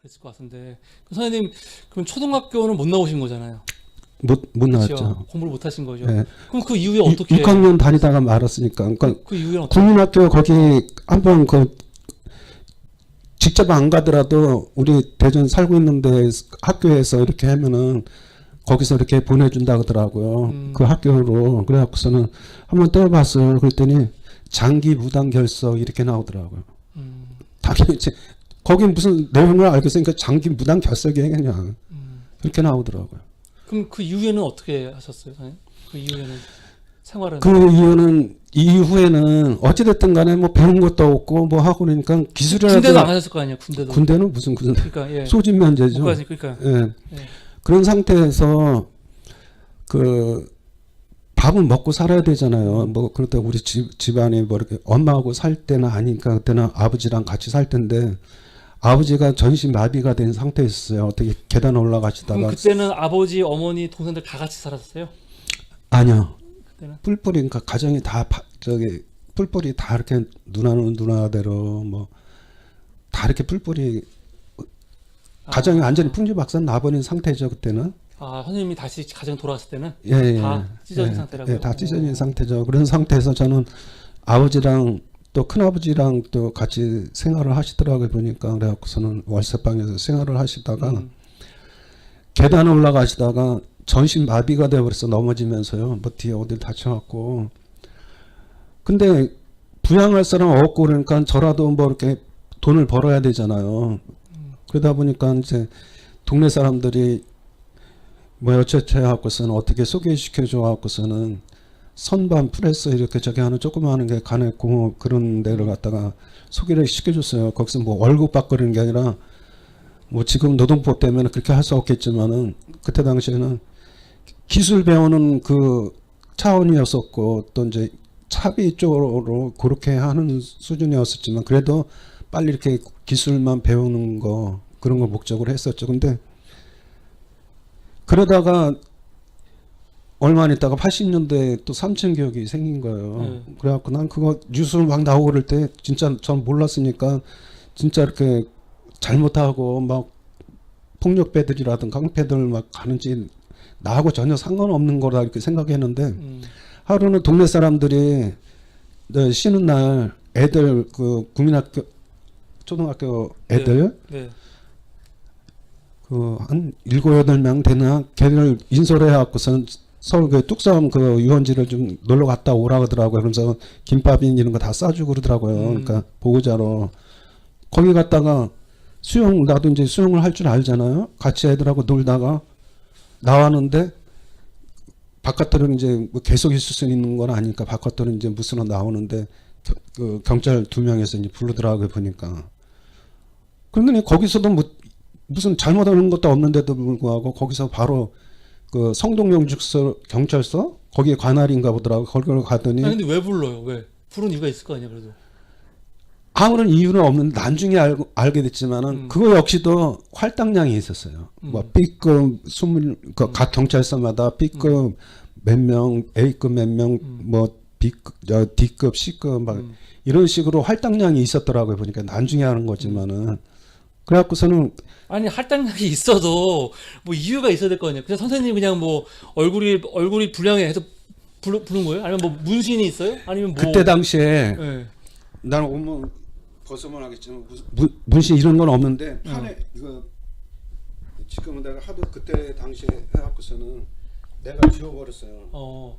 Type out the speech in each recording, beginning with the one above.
그랬을 것 같은데 선생님 그럼 초등학교는 못 나오신 거잖아요. 못 나왔죠. 그렇죠? 공부를 못 하신 거죠. 네. 그럼 그 이후에 어떻게 6학년 다니다가 말았으니까. 그러니까 그 이후에는 어떻게 국민학교 거기 한번 직접 안 가더라도 우리 대전 살고 있는데 학교에서 이렇게 하면은 거기서 이렇게 보내준다 그러더라고요. 그 학교로. 그래갖고서는 한번 떼어봤어요. 그랬더니 장기 무단 결석 이렇게 나오더라고요. 당연히 거기 무슨 내용을 알겠으니까 장기 무단 결석이 그냥 그렇게 나오더라고요. 그럼 그 이후에는 어떻게 하셨어요, 선생님? 그 이후에는 생활은 그 이후에는 어찌됐든 간에 뭐 배운 것도 없고 뭐 하고 그러니까 기술이라도. 군대도 안 하셨을 거 아니에요, 군대도. 군대는 무슨 군대? 그러니까 예. 소집 면제죠. 못 가지, 그러니까. 예. 예. 그런 상태에서 그 밥은 먹고 살아야 되잖아요. 뭐 그렇다 우리 집안이 뭐 이렇게 엄마하고 살 때는 아니니까 그때는 아버지랑 같이 살 텐데 아버지가 전신 마비가 된 상태였어요. 어떻게 계단 올라가시다가. 그럼 그때는 아버지, 어머니, 동생들 다 같이 살았어요? 아니요. 그때는 뿔뿔이 그러니까 가정이 다 뿔뿔이 다 이렇게 누나는 누나대로 뭐 다 이렇게 뿔뿔이 가정이 완전히 풍지박산 나버린 상태죠 그때는. 아, 선생님이 다시 가정 돌아왔을 때는 예, 다 찢어진 예, 상태라고요? 예, 다 찢어진 상태죠. 그런 상태에서 저는 아버지랑 또 큰아버지랑 또 같이 생활을 하시더라고요. 보니까 그래갖고서는 월세방에서 생활을 하시다가 계단에 올라가시다가 전신 마비가 되어버려서 넘어지면서요. 뭐 뒤에 어딜 다쳐갖고. 근데 부양할 사람 없고 그러니까 저라도 뭐 이렇게 돈을 벌어야 되잖아요. 그러다 보니까 이제 동네 사람들이 뭐 어쩌체 하고서는 어떻게 소개시켜줘 갖고서는 선반 프레스 이렇게 저기 하는 조그마한 게 간에 공업 그런 데를 갖다가 소개를 시켜줬어요. 거기서 뭐 월급 받고 그러는 게 아니라 뭐 지금 노동법 때문에 그렇게 할 수 없겠지만은 그때 당시에는 기술 배우는 그 차원이었었고 또 이제 차비 쪽으로 그렇게 하는 수준이었었지만 그래도 빨리 이렇게 기술만 배우는 거 그런 거 목적으로 했었죠. 근데 그러다가 얼마 안 있다가 80년대에 또 3층 교육이 생긴 거예요. 그래갖고 난 그거 뉴스 막 나오고 그럴 때 진짜 전 몰랐으니까 진짜 이렇게 잘못하고 막 폭력배들이라든 깡패들 막 가는지 나하고 전혀 상관없는 거라 이렇게 생각했는데 하루는 동네 사람들이 쉬는 날 애들 그 국민학교 초등학교 애들 네. 그 한 7, 8명 되나 걔를 인솔해 갖고선 서울 그 뚝섬 그 유원지를 좀 놀러 갔다 오라 그러더라고요. 그러면서 김밥인 이런 거 다 싸주고 그러더라고요. 그러니까 보호자로 거기 갔다가 수영 나도 이제 수영을 할 줄 알잖아요. 같이 애들하고 놀다가 나왔는데 바깥으로 이제 뭐 계속 있을 수 있는 건 아니니까 바깥으로 이제 무스러 나오는데 그 경찰 2명에서 이제 부르더라고요. 보니까 그런데 거기서도 뭐 무슨 잘못하는 것도 없는데도 불구하고 거기서 바로 그 성동영축서 경찰서 거기에 관할인가 보더라고. 거기로 가더니. 아니 근데 왜 불러요? 왜? 부른 이유가 있을 거 아니야 그래도. 아무런 이유는 없는데 나중에 알게 됐지만은 그거 역시도 할당량이 있었어요. 뭐 B급 20, 각 경찰서마다 B급 몇 명, A급 몇 명, 뭐 B급, D급, C급 막 이런 식으로 할당량이 있었더라고요. 보니까 나중에 하는 거지만은. 그래갖고서는 아니 할당량이 있어도 뭐 이유가 있어야 될 거 아니에요. 그냥 선생님 그냥 뭐 얼굴이 불량해 해서 부른 거예요? 아니면 뭐 문신이 있어요? 아니면 뭐 그때 당시에 네. 나는 오면 벗으면 하겠지만 문신 이런 건 없는데 판에 이거 지금은 내가 하도 그때 당시에 해갖고서는 내가 지워버렸어요.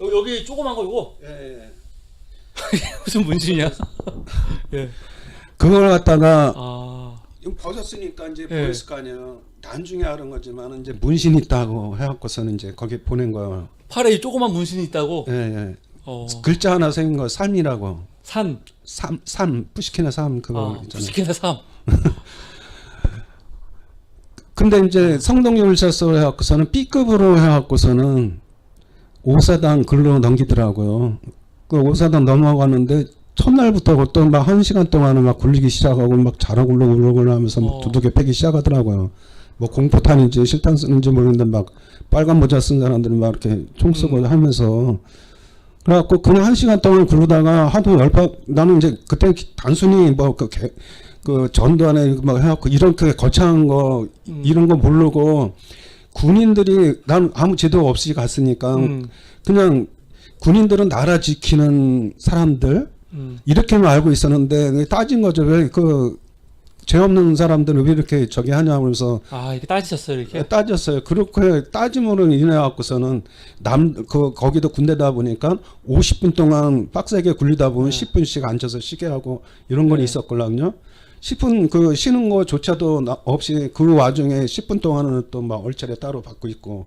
여기 조그만 거 이거 예. 무슨 문신이야? 예. 그걸 갖다가 아. 벗었으니까 이제 보였을 거 아니에요. 나중에 알은 거지만 이제 문신 있다고 해갖고서는 이제 거기 보낸 거예요. 팔에 이 조그만 문신이 있다고? 예. 글자 하나 생긴 거 삼이라고. 산. 삼 푸시키나 삼 그거 있잖아요. 푸시키나 삼. 근데 이제 성동열차서 해갖고서는 B급으로 해갖고서는 5사단 글로 넘기더라고요. 그 5사단 넘어가는데 첫날부터 또 막 1시간 동안은 막 굴리기 시작하고 막 자라고 울고 하면서 막 두들겨 패기 시작하더라고요. 뭐 공포탄인지 실탄 쓰는지 모르는데 막 빨간 모자 쓴 사람들이 막 이렇게 총 쏘고 하면서 그래갖고 그냥 1시간 동안 굴르다가 하도 나는 이제 그때 단순히 뭐 그 전두환에 막 해갖고 이렇게 거창한 거 이런 거 모르고 군인들이 난 아무 제도 없이 갔으니까 그냥 군인들은 나라 지키는 사람들 이렇게만 알고 있었는데 따진 거죠. 왜 그 죄 없는 사람들은 왜 이렇게 저기 하냐 그러면서 아, 이렇게 따지셨어요, 이렇게? 따졌어요. 그렇게 따짐으로 인해 갖고서는 거기도 군대다 보니까 50분 동안 빡세게 굴리다 보면 10분씩 앉아서 쉬게 하고 이런 건 네. 있었걸랑요. 10분 그 쉬는 거조차도 없이 그 와중에 10분 동안은 또 막 얼차례 따로 받고 있고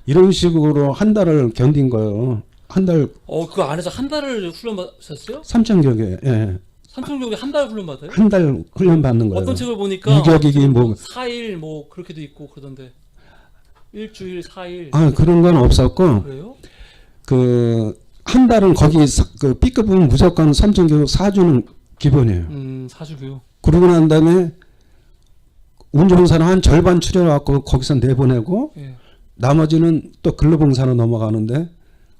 이런 식으로 한 달을 견딘 거예요. 한 달 그 안에서 한 달을 훈련 받으셨어요? 삼천격에 예. 삼청교육에 한 달 훈련 받아요? 한 달 훈련 받는 거예요. 어떤 책을 보니까 유격이기 뭐 4일 뭐 그렇게도 있고 그러던데 일주일 4일 아 그런 건 없었고 그래요? 그 한 달은 거기 그 B급은 무조건 삼천교육 4주는 기본이에요. 4주 교육. 그러고 난 다음에 운전사는 한 절반 추려갖고 거기서 내보내고 예. 나머지는 또 근로봉사로 넘어가는데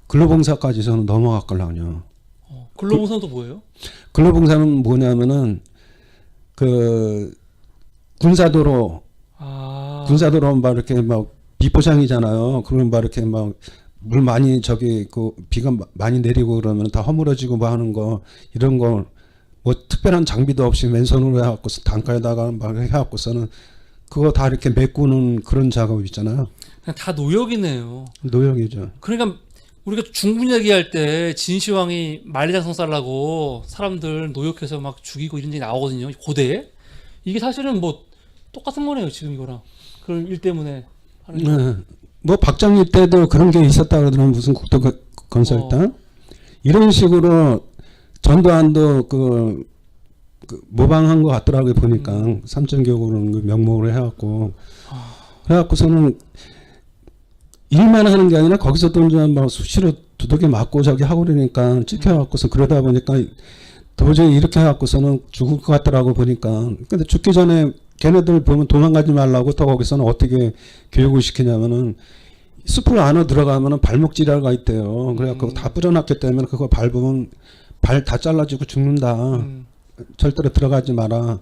근로봉사까지 저는 넘어갔걸랑요. 근로봉사는 또 뭐예요? 근로봉사는 뭐냐면은 그 군사도로 아. 군사도로 막 이렇게 막 비포장이잖아요. 그러면 막 이렇게 막 물 많이 저기 그 비가 많이 내리고 그러면 다 허물어지고 뭐 하는 거 이런 거 뭐 특별한 장비도 없이 맨손으로 해갖고서 단가에다가 막 해갖고서는 그거 다 이렇게 메꾸는 그런 작업 있잖아요. 그냥 다 노역이네요. 노역이죠. 그러니까 우리가 중분 얘기할 때 진시황이 만리장성 살라고 사람들 노역해서 막 죽이고 이런 얘기 나오거든요. 고대에. 이게 사실은 뭐 똑같은 거네요. 지금 이거랑. 그런 일 때문에 하는 거. 네. 뭐 박정희 때도 그런 게 있었다 그러더라면 무슨 국토건설단 이런 식으로 전두환도 그 모방한 것 같더라고요. 보니까 삼천교구는 그 명목으로 해갖고 그래갖고서는 일만 하는 게 아니라 거기서도 이제 막 수시로 두들겨 맞고 저기 하고 그러니까 찍혀갖고서 그러다 보니까 도저히 이렇게 해갖고서는 죽을 것 같더라고 보니까. 근데 죽기 전에 걔네들 보면 도망가지 말라고 또 거기서는 어떻게 교육을 시키냐면은 숲을 안으로 들어가면은 발목지랄가 있대요. 그래갖고 다 뿌려놨기 때문에 그거 밟으면 발 다 잘라지고 죽는다. 절대로 들어가지 마라.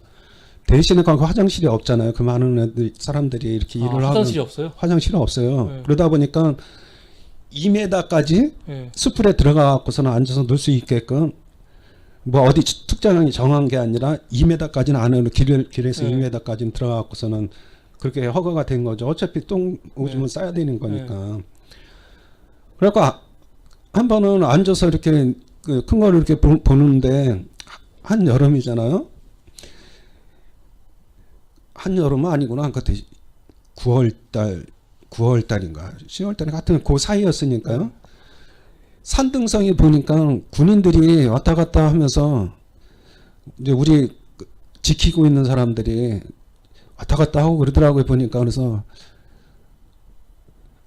대신에 거기 화장실이 없잖아요. 그 많은 애들 사람들이 이렇게 일을 하고 화장실이 없어요? 화장실이 없어요. 네. 그러다 보니까 2m까지 네. 숲에 들어가 갖고서는 앉아서 놀 수 있게끔 뭐 어디 특정하게 정한 게 아니라 2m까지는 안으로 길에서 네. 2m까지는 들어가 갖고서는 그렇게 허가가 된 거죠. 어차피 똥 오줌은 네. 싸야 되는 거니까. 그래갖고 한 번은 앉아서 이렇게 그 큰 거를 이렇게 보는데 한 여름이잖아요. 한 여름은 아니구나. 그때 9월달인가 10월달인가 같은 그 사이였으니까요. 산등성이 보니까 군인들이 왔다 갔다 하면서 이제 우리 지키고 있는 사람들이 왔다 갔다 하고 그러더라고요. 보니까 그래서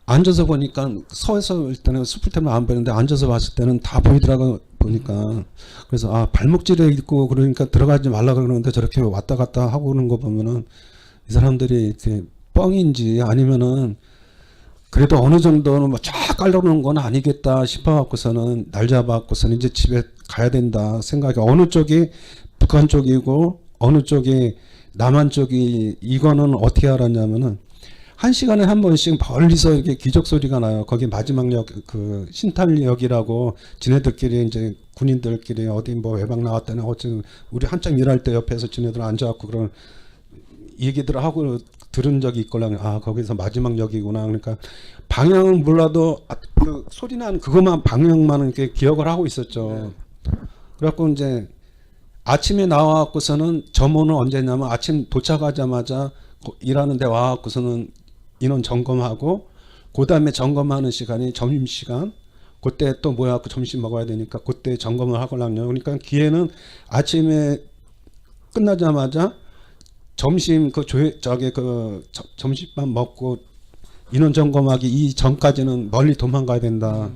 앉아서 보니까 서서 일 때는 숲을 때는 안 보이는데 앉아서 봤을 때는 다 보이더라고요. 보니까 그래서 아 발목질에 있고 그러니까 들어가지 말라 그러는데 저렇게 왔다 갔다 하고 그러는 거 보면은 이 사람들이 이렇게 뻥인지 아니면은 그래도 어느 정도는 뭐 쫙 깔려놓은 건 아니겠다 싶어갖고서는 날 잡아갖고서는 이제 집에 가야 된다 생각이 어느 쪽이 북한 쪽이고 어느 쪽이 남한 쪽이 이거는 어떻게 알았냐면은 1시간에 한 번씩 멀리서 이렇게 기적 소리가 나요. 거기 마지막 역 그 신탈역이라고 지네들끼리 이제 군인들끼리 어디 뭐 외박 나왔다는 어쨌든 우리 한참 일할 때 옆에서 지네들 앉아갖고 그런 얘기들을 하고 들은 적이 있걸랑 아 거기서 마지막 역이구나. 그러니까 방향은 몰라도 그 소리 난 그것만 방향만 이렇게 기억을 하고 있었죠. 그래갖고 이제 아침에 나와갖고서는 점호는 언제냐면 아침 도착하자마자 일하는데 와갖고서는 인원 점검하고 그 다음에 점검하는 시간이 점심시간 그때 또 모여갖고 점심 먹어야 되니까 그때 점검을 하거든요. 그러니까 기회는 아침에 끝나자마자 점심 점심밥 먹고 인원 점검하기 이전까지는 멀리 도망가야 된다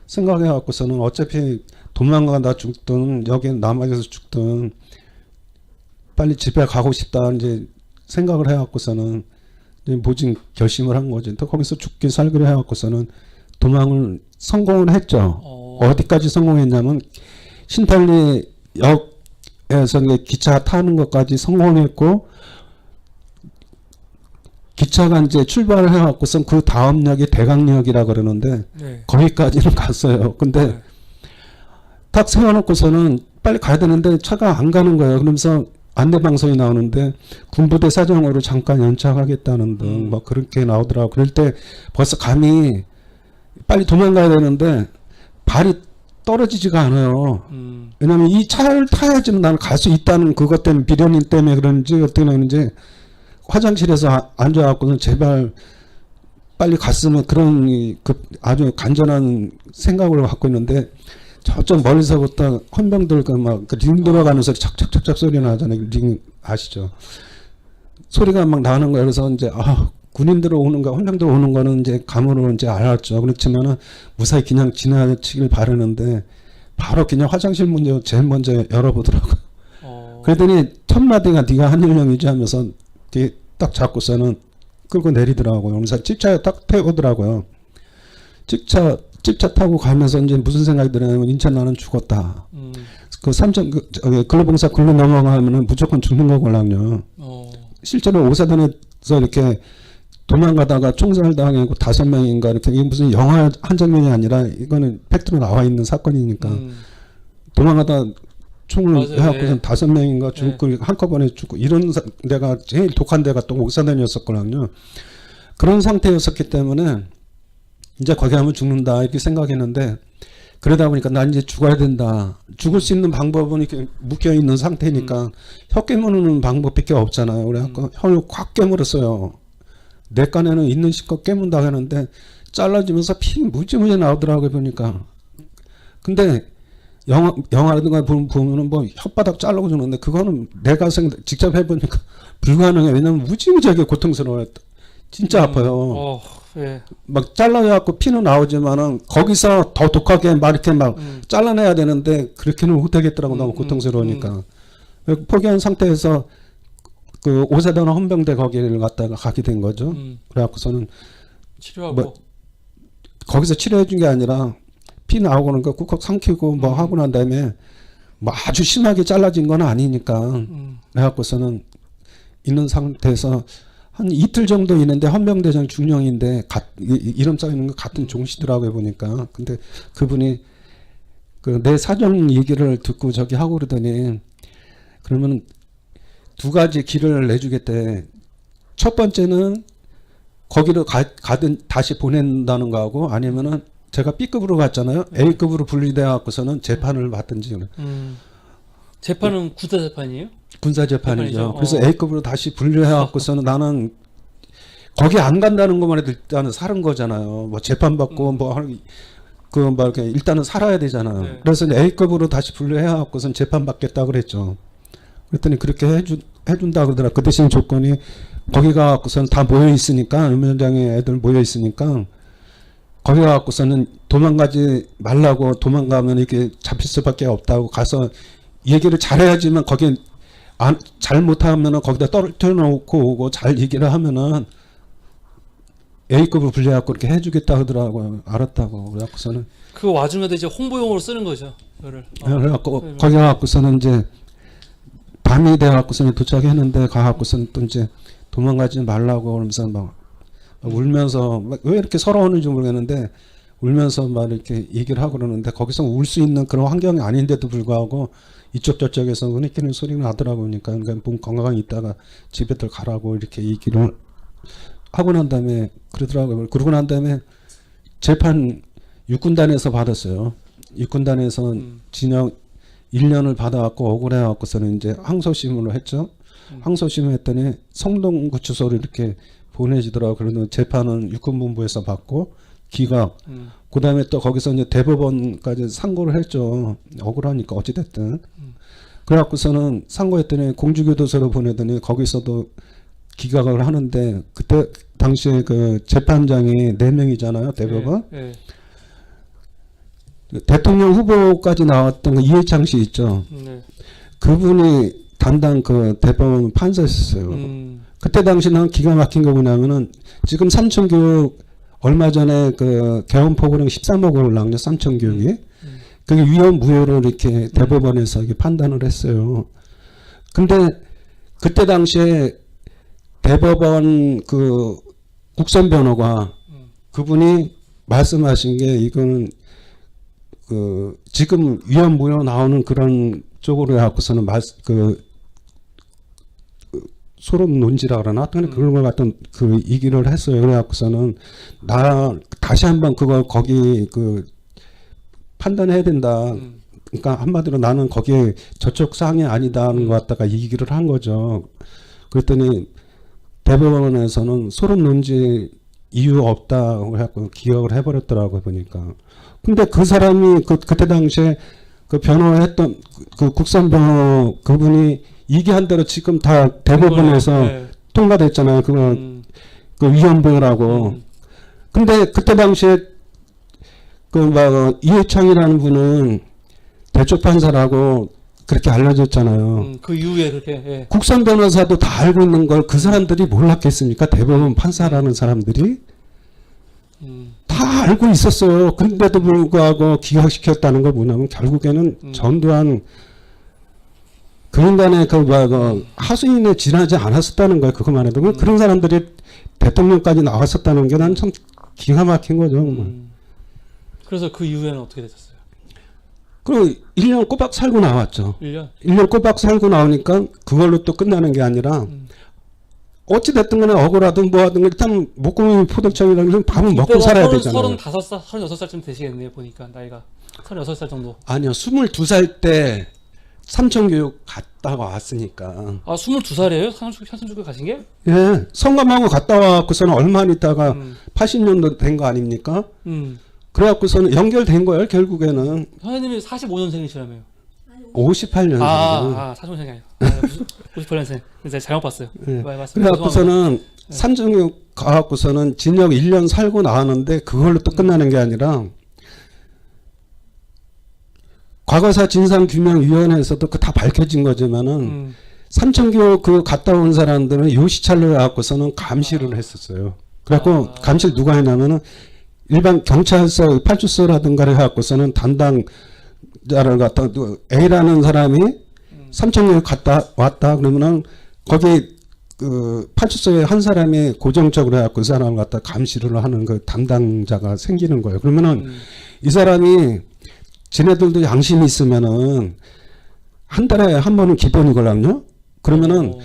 생각해 갖고서는 어차피 도망가다 죽든 여기 남아서 죽든 빨리 집에 가고 싶다 이제 생각을 해 갖고서는 모진 결심을 한 거지. 또 거기서 죽기 살기로 해 갖고서는 도망을 성공을 했죠. 어디까지 성공했냐면 신탈리 이제 기차 타는 것까지 성공했고 기차가 이제 출발을 해갖고선 그 다음 역이 대강역이라 그러는데 네. 거기까지는 갔어요. 근데 네. 딱 세워놓고서는 빨리 가야 되는데 차가 안 가는 거예요. 그러면서 안내방송이 나오는데 군부대 사정으로 잠깐 연착하겠다는 등 뭐 그렇게 나오더라고. 그럴 때 벌써 감이 빨리 도망가야 되는데 발이 떨어지지가 않아요. 왜냐하면 이 차를 타야지만 나는 갈 수 있다는 그것 때문에 비련인 때문에 그런지 어떻게 되는지 화장실에서 앉아갖고는 제발 빨리 갔으면 그런 그 아주 간절한 생각을 갖고 있는데 저쪽 멀리서부터 헌병들 링 돌아가는 소리 착착착착 소리 나잖아요. 링 아시죠? 소리가 막 나는 거예요. 그래서 이제 군인들 오는 거, 헌병들 오는 거는 이제 감으로 이제 알았죠. 그렇지만은 무사히 그냥 지나치길 바라는데 바로 그냥 화장실 문 제일 먼저 열어보더라고요. 그랬더니 첫 마디가 네가 한일령이지 하면서 뒤에 딱 잡고서는 끌고 내리더라고요. 그래서 집차에 딱 태우더라고요. 집차 타고 가면서 이제 무슨 생각이 드냐면 인천 나는 죽었다. 그 근로봉사 글로 넘어가면은 무조건 죽는 거걸랑요. 실제로 오사단에서 이렇게 도망가다가 총살을 당하고 5명인가 이렇게 이게 무슨 영화 한 장면이 아니라 이거는 팩트로 나와 있는 사건이니까 도망가다 총을 맞아요. 해갖고선 네. 5명인가 죽고 한꺼번에 죽고 이런 데가 제일 독한 데가 또 오사단이었었거든요. 그런 상태였었기 때문에 이제 거기 가면 죽는다 이렇게 생각했는데 그러다 보니까 난 이제 죽어야 된다. 죽을 수 있는 방법은 이렇게 묶여 있는 상태니까 혀 깨무는 방법밖에 없잖아요. 그래갖고 혀를 콱 깨물었어요. 내 깐에는 있는 실컷 깨문다고 하는데 잘라지면서 피 무지무지 나오더라고요 보니까. 근데 영화라든가 보면은 뭐 혓바닥 자르고 주는데 그거는 내가 직접 해보니까 불가능해. 왜냐면 무지무지하게 고통스러워요. 진짜 아파요. 예. 막 잘라갖고 피는 나오지만은 거기서 더 독하게 막 이렇게 막 잘라내야 되는데 그렇게는 못하겠더라고. 너무 고통스러우니까. 포기한 상태에서 그 오사단 헌병대 거기를 갔다가 가게 된 거죠. 그래갖고서는 치료하고 거기서 치료해 준 게 아니라 피 나오고는 거 꾹꾹 삼키고 뭐 하고 난 다음에 뭐 아주 심하게 잘라진 건 아니니까 그래갖고서는 있는 상태에서 한 이틀 정도 있는데 헌병대장 중령인데 이름 써 있는 거 같은 종씨더라고요 보니까. 근데 그분이 그 내 사정 얘기를 듣고 저기 하고 그러더니 그러면 두 가지 길을 내주겠대. 첫 번째는 거기로 가든 다시 보낸다는 거하고 아니면은 제가 B급으로 갔잖아요. A급으로 분리돼 갖고서는 재판을 받든지. 재판은 군사 재판이에요? 군사 재판이죠. 재판이죠. 그래서 A급으로 다시 분리해 갖고서는 나는 거기 안 간다는 것만 해도 일단은 살은 거잖아요. 뭐 재판 받고 뭐 이렇게 일단은 살아야 되잖아요. 네. 그래서 A급으로 다시 분리해 갖고서는 재판 받겠다 그랬죠. 그랬더니 그렇게 해준다 그러더라. 그 대신 조건이 거기 가갖고서는 다 모여 있으니까 유면장에 애들 모여 있으니까 거기 가갖고서는 도망가지 말라고. 도망가면 이렇게 잡힐 수밖에 없다고 가서 얘기를 잘해야지만 거기 잘 못하면은 거기다 떨어뜨려놓고 오고 잘 얘기를 하면은 A급으로 분리해갖고 이렇게 해주겠다 하더라고요. 알았다고. 그래갖고서는 그 와중에도 이제 홍보용으로 쓰는 거죠. 그거를. 그래갖고 거기 가갖고서는 이제 밤이 돼갖고서는 도착했는데 가갖고서는 또 이제 도망가지 말라고 그러면서 막 울면서 왜 이렇게 서러웠는지 모르겠는데 울면서 막 이렇게 얘기를 하고 그러는데 거기서 울 수 있는 그런 환경이 아닌데도 불구하고 이쪽 저쪽에서 흐느끼는 소리가 나더라고. 그러니까 몸 건강히 있다가 집에들 가라고 이렇게 얘기를 하고 난 다음에 그러더라고요. 그러고 난 다음에 재판 육군단에서 받았어요. 육군단에서 징역 1년을 받아갖고 억울해갖고서는 이제 항소심으로 했죠. 항소심을 했더니 성동구치소로 이렇게 보내지더라고. 그러면 재판은 육군본부에서 받고 기각. 그 다음에 또 거기서 이제 대법원까지 상고를 했죠. 억울하니까 어찌됐든. 그래갖고서는 상고했더니 공주교도소로 보내더니 거기서도 기각을 하는데 그때 당시에 그 재판장이 4명이잖아요. 대법원. 네. 대통령 후보까지 나왔던 그 이해창 씨 있죠. 네. 그분이 담당 그 대법원 판사였어요. 그때 당시는 기가 막힌 거 뭐냐면은 지금 삼천교육 얼마 전에 그 개헌 포고령 13억을 올라왔죠. 삼천교육이. 그게 위헌 무효로 이렇게 대법원에서 이렇게 판단을 했어요. 근데 그때 당시에 대법원 그 국선 변호가 그분이 말씀하신 게 이거는 그 지금 위헌무효 나오는 그런 쪽으로 해갖고서는 소론 논지라 그러나 하여튼 그런 것 같은 그 얘기를 했어요. 그래갖고서는 나 다시 한번 그거 거기 그 판단해야 된다. 그러니까 한마디로 나는 거기에 저쪽 사항이 아니다는 것 같다가 얘기를 한 거죠. 그랬더니 대법원에서는 소론 논지 이유 없다고 해갖고 기억을 해버렸더라고요, 보니까. 근데 그 사람이 그때 당시에 그 변호했던 그 국선 변호 그분이 얘기한 대로 지금 다 대법원에서 네. 통과됐잖아요. 그 위헌무효라고. 근데 그때 당시에 이해창이라는 분은 대쪽 판사라고 그렇게 알려졌잖아요. 그 이후에 그렇게 예. 국선 변호사도 다 알고 있는 걸 그 사람들이 몰랐겠습니까? 대법원 판사라는 사람들이 다 알고 있었어요. 그런데도 불구하고 기각시켰다는 걸 뭐냐면 결국에는 전두환 그 인간의 하수인에 지나지 않았었다는 거예요. 그것만 해도 그런 사람들이 대통령까지 나왔었다는 게 난 참 기가 막힌 거죠. 그래서 그 이후에는 어떻게 되셨어요? 그 1년 꼬박 살고 나왔죠. 1년? 1년 꼬박 살고 나오니까 그걸로 또 끝나는 게 아니라 어찌 됐든 간에 억울하든 뭐하든 일단 목공이 포도청이라는 밥은 먹고 살아야 되잖아요. 35살, 36살쯤 되시겠네요. 보니까 나이가 36살 정도. 아니요. 22살 때 삼천교육 갔다가 왔으니까. 아 22살이에요? 산천교육 가신 게? 예. 성감하고 갔다 와갖고서는 얼마 안 있다가 80년도 된 거 아닙니까? 그래갖고서는 연결된 거예요. 결국에는. 선생님이 45년생이시라며요. 58년생. 45년생이 아니라 58년생. 제가 잘못 봤어요. 네. 말씀 그래갖고서는 산정육 가갖고서는 징역 1년 살고 나왔는데 그걸로 또 끝나는 게 아니라 과거사 진상규명위원회에서도 그 다 밝혀진 거지만은 삼천교 그 갔다 온 사람들은 요시찰로 해갖고서는 감시를 했었어요. 그래갖고 감시를 누가 했냐면은 일반 경찰서派出所라든가를 해갖고서는 담당자를 갖다 A라는 사람이 삼천교 갔다 왔다 그러면은 거기 그派出所에 한 사람이 고정적으로 해갖고 그 사람을 갖다 감시를 하는 그 담당자가 생기는 거예요. 그러면은 이 사람이 지네들도 양심이 있으면은 한 달에 한 번은 기본이걸랑요. 그러면은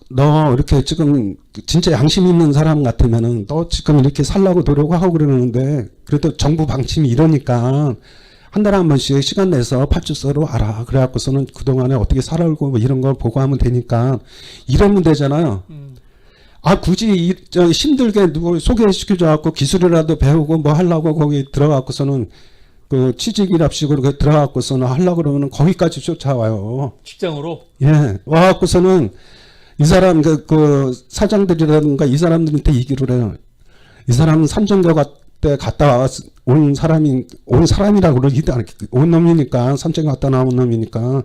너 이렇게 지금 진짜 양심 있는 사람 같으면은 너 지금 이렇게 살라고 노력하고 그러는데 그래도 정부 방침이 이러니까 한 달에 한 번씩 시간 내서派出所로 와라. 그래갖고서는 그동안에 어떻게 살아오고 뭐 이런 걸 보고하면 되니까 이러면 되잖아요. 아 굳이 힘들게 누구 소개시켜줘갖고 기술이라도 배우고 뭐 하려고 거기 들어가갖고서는 그 취직이랍시고 그렇게 들어가갖고서는 하려고 그러면 거기까지 쫓아와요. 직장으로? 예. 와갖고서는 이 사람 그 사장들이라든가 이 사람들한테 얘기를 해요. 이 사람은 삼천교 때 갔다 온 사람이라고 그러기도 않고 온 놈이니까 삼천교 갔다 나온 놈이니까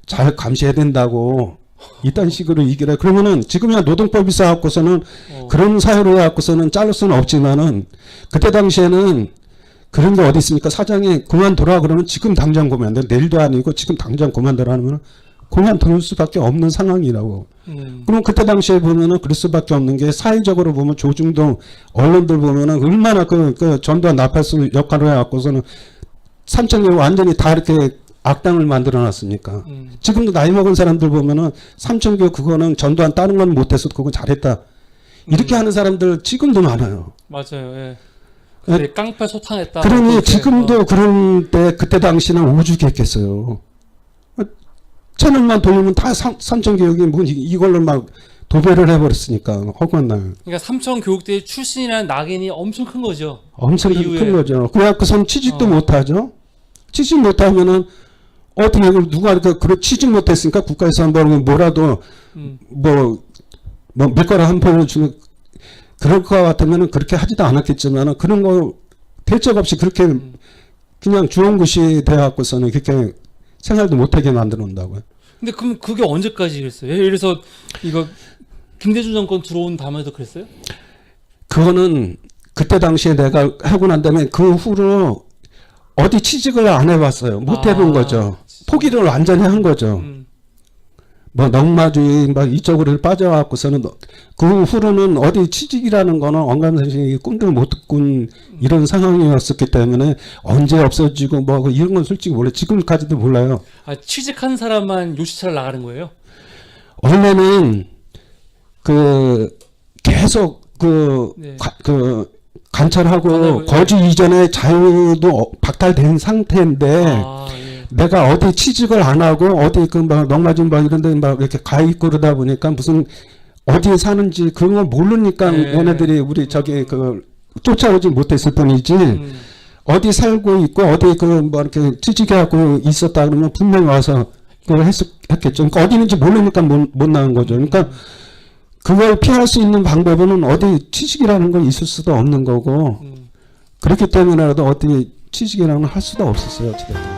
잘 감시해야 된다고 이딴 식으로 얘기를 해. 그러면은 지금이야 노동법이 있어갖고서는 그런 사회로 해갖고서는 자를 수는 없지만은 그때 당시에는 그런 게 어디 있습니까? 사장이 그만둬라 그러면 지금 당장 그만둬. 내일도 아니고 지금 당장 그만둬라 하면 그만둘 수밖에 없는 상황이라고. 그럼 그때 당시에 보면은 그럴 수밖에 없는 게 사회적으로 보면 조중동 언론들 보면은 얼마나 그 전두환 나팔수 역할을 해갖고서는 삼천교 완전히 다 이렇게 악당을 만들어 놨으니까. 지금도 나이 먹은 사람들 보면은 삼천교 그거는 전두환 다른 건 못해서 그거 잘했다. 이렇게 하는 사람들 지금도 많아요. 맞아요. 예. 근데 깡패 소탕했다. 그러니 지금도 그런 때 그때 당시는 오죽했겠어요. 채널만 돌리면 다 삼천교육이 뭐 이걸로 막 도배를 해버렸으니까 허구한 날. 그러니까 삼천교육대 출신이라는 낙인이 엄청 큰 거죠. 엄청 그 큰 이후에. 거죠. 그래갖고선 취직도 못하죠. 취직 못하면은 어떻게 누가 이렇게 취직 못했으니까 국가에서 뭐라도 뭐 밀가루 한 포를 주는 그럴 것 같으면은 그렇게 하지도 않았겠지만은 그런 거 대책 없이 그렇게 그냥 주원구시 돼갖고서는 그렇게 생활도 못하게 만들어 놓는다고요. 근데 그럼 그게 언제까지 그랬어요? 예를 들어서 이거 김대중 정권 들어온 다음에도 그랬어요? 그거는 그때 당시에 내가 하고 난 다음에 그 후로 어디 취직을 안 해봤어요. 못 해본 거죠. 포기를 완전히 한 거죠. 뭐 넉마주의 막 이쪽으로 빠져갖고서는 그 후로는 어디 취직이라는 거는 언감 선생이 꿈도 못 꾼 이런 상황이었었기 때문에 언제 없어지고 뭐 이런 건 솔직히 몰라요. 지금까지도 몰라요. 아, 취직한 사람만 요시차를 나가는 거예요? 원래는 그 계속 그 네. 관찰하고 관찰을, 거주 이전에 자유도 박탈된 상태인데 아, 예. 내가 어디 취직을 안 하고 어디 그막 넉마진 막 이런 데 막 이렇게 가 있고 그러다 보니까 무슨 어디에 사는지 그런 걸 모르니까 네. 얘네들이 우리 저기 그 쫓아오지 못했을 뿐이지 어디 살고 있고 어디 그 뭐 이렇게 취직해갖고 있었다 그러면 분명히 와서 그걸 했겠죠. 그러니까 어디 있는지 모르니까 못 나온 거죠. 그러니까 그걸 피할 수 있는 방법은 어디 취직이라는 건 있을 수도 없는 거고 그렇기 때문에라도 어디 취직이라는 걸 할 수도 없었어요. 어찌됐든.